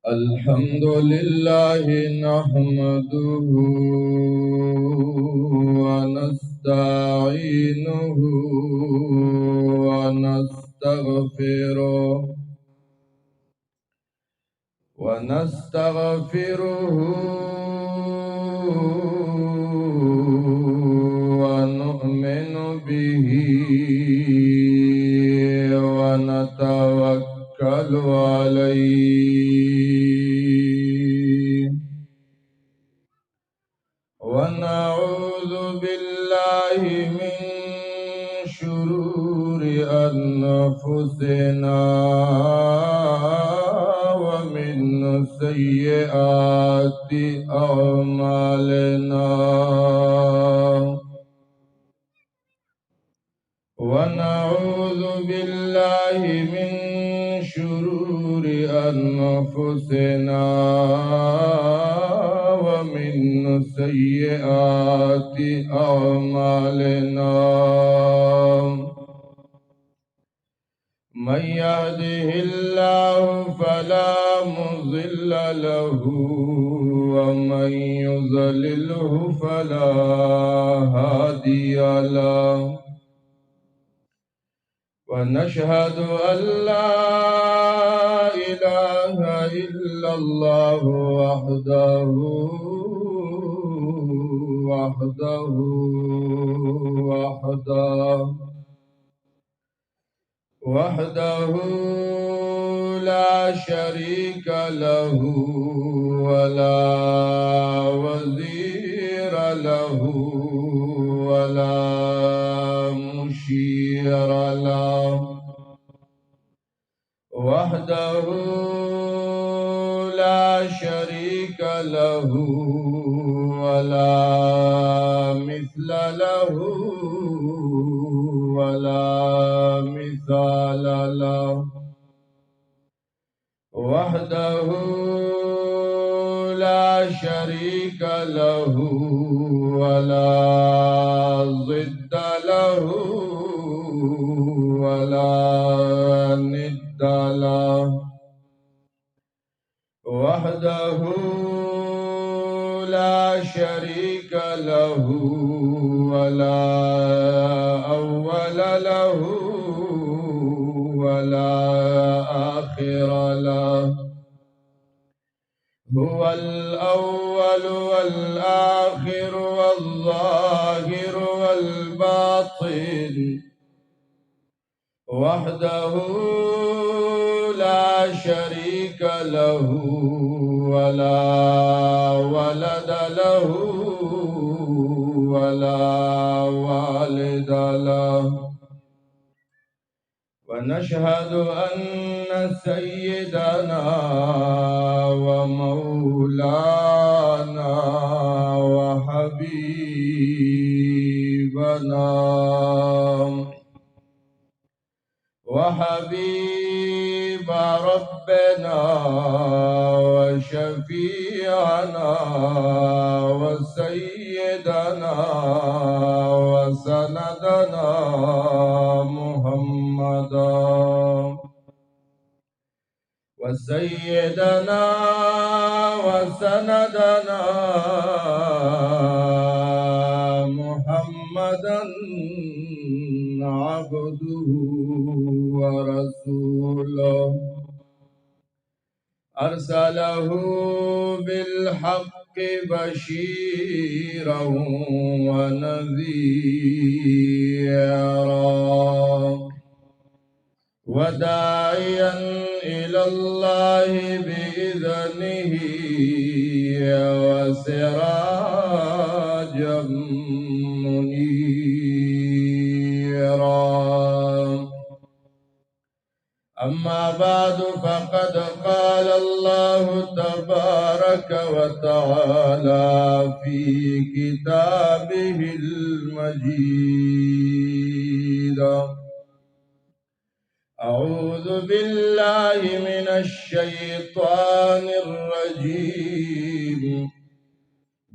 الحمد لله نحمده ونستعينه ونستغفره ونؤمن به ونتوكل عليه ونعوذ بالله من شرور أنفسنا ومن سيئات أعمالنا ونعوذ بالله من شرور أنفسنا ومن سيئات أعمالنا من يهده الله فلا مضل له ومن يضلله فلا هادي له ونشهد أن لا إله إلا الله وحده لا شريك له ولا وزير له ولا مشير له وحده لا شريك له ولا مثل له ولا مثال له وحده لا شريك له ولا ضد له ولا ند له وحده لا شريك له ولا أول له ولا آخر له هو الأول والآخر والظاهر والباطن وحده لا شريك له ولا ولد له ولا والد له ونشهد أن سيدنا ومولانا وحبيب ربنا وشفيعنا وسيدنا وسندنا محمدا وسيدنا وسندنا محمدا عبده ورسوله أرسله بالحق بشيرا ونذيرا وداعيا إلى الله بإذنه وسراجا منيرا أما بعد فقد قال الله تبارك وتعالى في كتابه المجيد أعوذ بالله من الشيطان الرجيم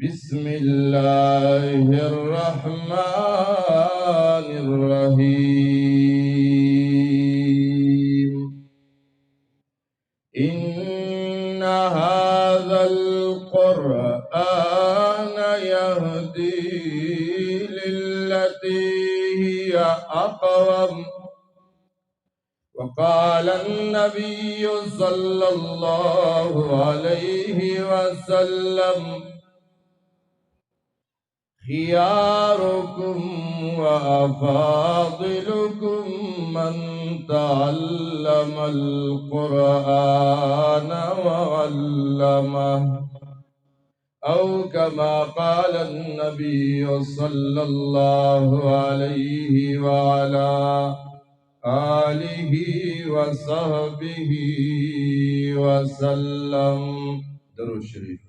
بسم الله الرحمن الرحيم بالتي هي أقوم. وقال النبي صلى الله عليه وسلم: خياركم وأفاضلكم من تعلم القرآن وعلمه، أو كما قال النبي صلى الله عليه وعلى آله وصحبه وسلم. درود شريف.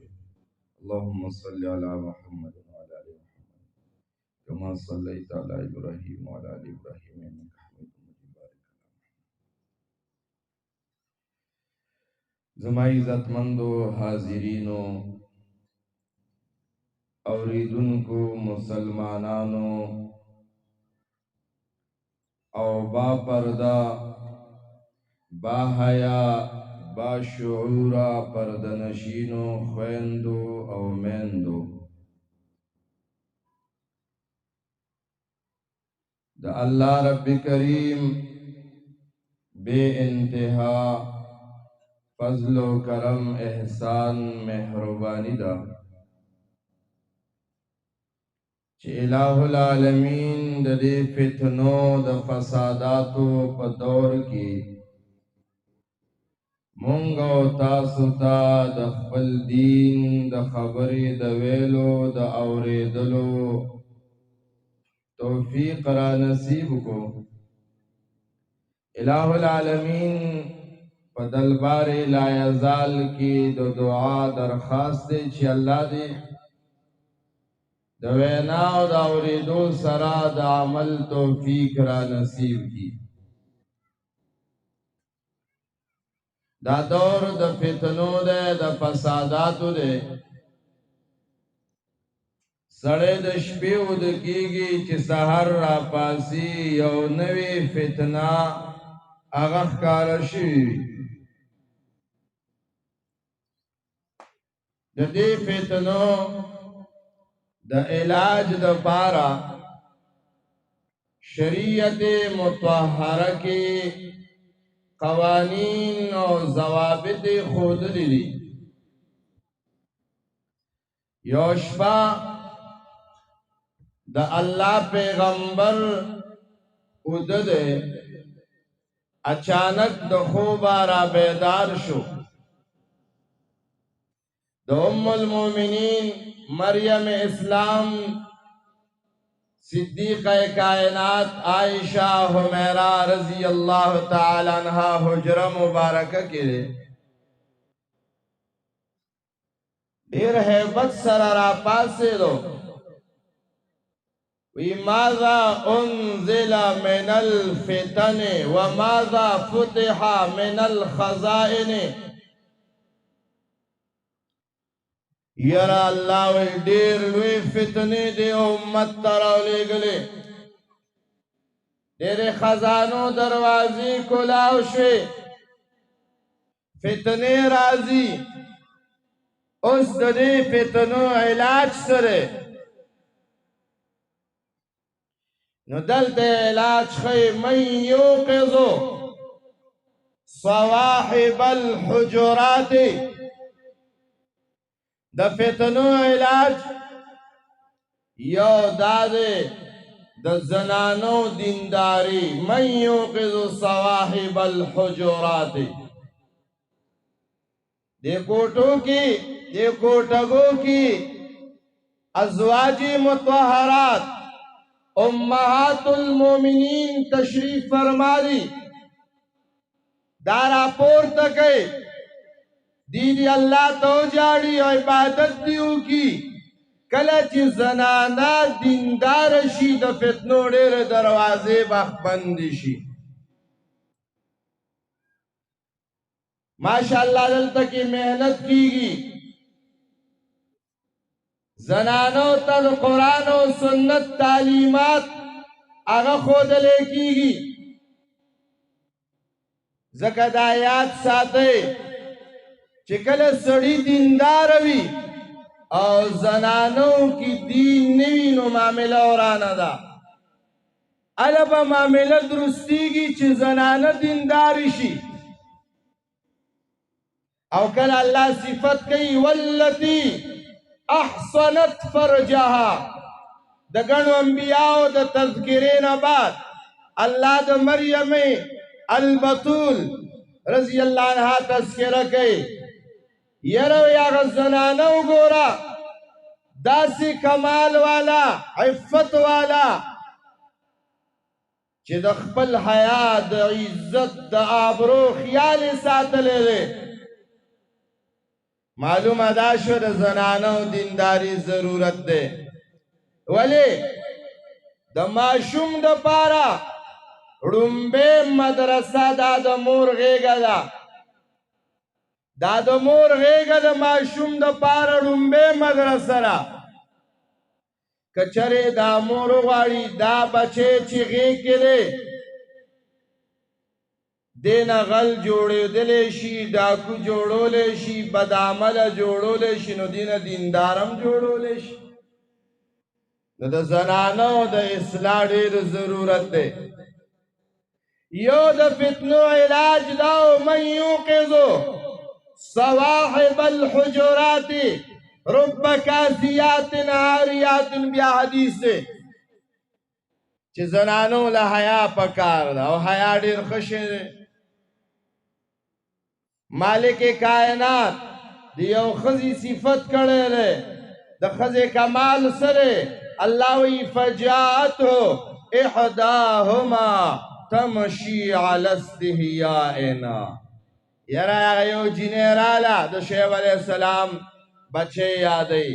اللهم صل على محمد وعلى آل محمد كما صليت على إبراهيم وعلى آل إبراهيم إنك حميد مجيد. زما عزتمندو حاضرینو اوریدونکو مسلمانانو او با پردا با حیا با شعورا پردنشینو خویندو او میندو، دا اللہ رب کریم بے انتہا فضل و کرم احسان مہربانی دا چی الہ العالمین دا دے فتنو دا فساداتو پا دور کی مونگو تاسو تا دا خپل دین دا خبری دا ویلو دا اوریدلو توفیق را نصیب کو. الہ العالمین پا دلبار لا یزال کی دو دعا درخواست دے چی اللہ دے دا ویناو دا اوریدو سرا دا عمل توفیق را نصیب کی. دا دور دا فتنو دے دا فساداتو دے سڑے دا شپیو دا کیگی چی سہر را پاسی یو نوی فتنہ اغخ کارشی دا دی فتنو دا علاج دا پارا شریعت مطہرہ کی قوانین و ضوابط خود لی. یوشپا دا اللہ پیغمبر ادد اچانک دا خوبا را بیدار شو. دا ام المومنین مریم اسلام صدیقہ کائنات عائشہ حمیرہ رضی اللہ تعالی عنہ حجرہ مبارکہ کے دیر حیبت سرارا پاسے دو وَمَاذَا أُنزِلَ مِنَ الْفِتَنِ وَمَاذَا فُتِحَ مِنَ الْخَزَائِنِ. یرا اللہ وی دیر لوی فتنی دے امت تراولے گلے دیر خزانو دروازی کلاو شوی فتنی رازی اس دے فتنو علاج سرے نو دلتے علاج خی من یوقظو صواحب الحجرات. دا فتنو علاج یو دادے دا زنانو دینداری من یوقظ صواحب الحجرات. دے کوٹو کی دے کوٹگو کی ازواجی مطہرات امہات المومنین تشریف فرما دی دارا پور تکے دیدی اللہ تو جاڑی اور عبادت دیو کی کلچ زنانا دیندار شی دا فتنو دیر دروازے بخ بندشی. ماشاءاللہ دلتا کی محنت کی گی زنانو تل قرآن و سنت تعلیمات آغا خود لے کی گی زکد آیات ساتے چکل سڑی دیندار وی اور زنانوں کی دین نوی نو معاملہ اورانا دا اله به معامله درستیږي چې زنانه دیندارې شي. او کله الله صفت کوي والتي احصنت فرجها، د ګڼو انبیاو د تذکرې نه بعد الله د مریم البتول رضی الله عنها تذکره کوي. یره هغه زنانه وګوره داسې کمال والا عفت والا چې د خپل حیا د عزت د آبرو خیال یې ساتلی دی. معلومه دا شو د زنانو دینداري ضرورت دی. ولې د ماشوم دپاره ړومبې مدرسه دا د مور غېږه ده. دا د مور غېږه د ماشوم دپاره ړومبې مدرسه ده. که چرې دا مور وغواړي دا بچی چې غېږ کې دی دې نه غل جوړېدلی شي، ډاکو جوړولی شي، بدعمله جوړولی شي، نو دې نه دیندارم جوړولی شي. نو د زنانو د اصلاح ډېر ضرورت دی. یو د فتنو علاج دا من یوقظو صواحب الحجرات رب کاسیات عاریات، بیا حدیث دی چې زنانو له حیا پکار ده او حیا ډېر ښه شی دی. مالک کائنات د یو ښځې صفت کړی دی، د ښځې کمال څه دی؟ الله وی فجاءته احداهما تمشي على استحياء. یاره هغه یو جینۍ راله د شعیب علیه السلام بچی یادوي،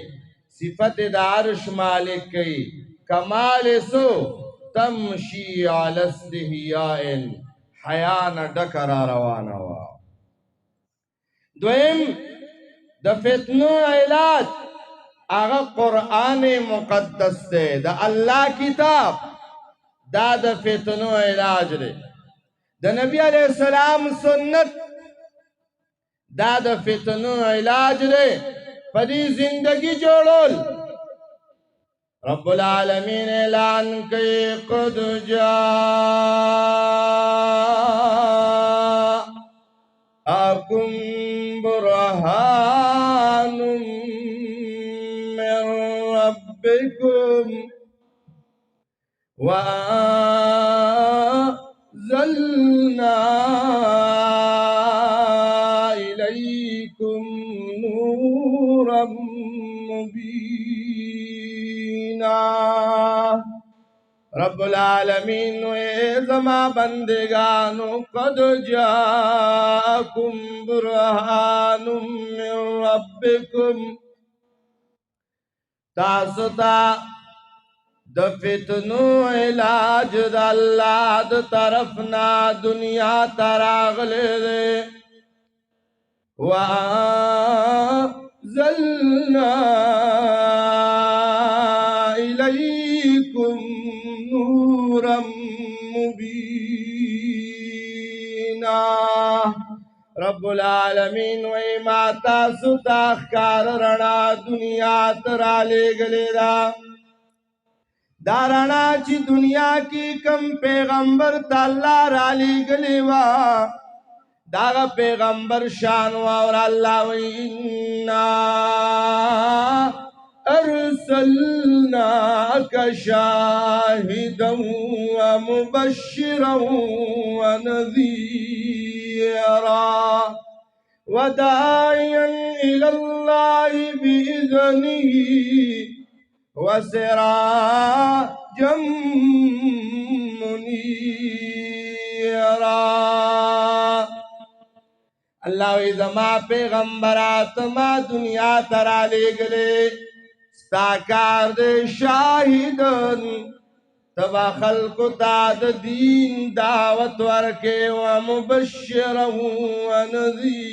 صفت د عرش مالک کوي، کمال سو تمشي على استحياء، حیا نه ډکه را روانه وه. دویم د فتنو علاج هغه قرآن مقدس دی، د الله کتاب، دا د فتنو علاج دی. د نبی علیہ السلام سنت دا د فتنو علاج دی. په دې زندگی جوړول رب العالمین اعلان کوي قد جاءکم برهان من ربکم وأنزلنا إليكم نورا مبينا. رب العالمین اے زما بندگانو قد جاءکم برهان من ربکم، تاسو ته د فتنو علاج د الله د طرف نه دنیا ته راغلی دی. وأنزلنا إليكم نورا مبينا. رب العالمین وی ما تاسو ته ښکار رڼا دنیا ته رالیږلې ده. دا رڼا چې دنیا کې کم پیغمبر ته الله رالیږلې وه داغه پیغمبر شان واور الله وی انا ارسلناک شاهدا ومبشرا ونذيرا وداعيا الى الله باذنه وسراجا منيرا. اللہ وی زما پیغمبرات ما دنیا ترا لگلے ستا کار دے شاہدن تبا خلق تا دین دعوت ورکے ومبشرا ونذیرا.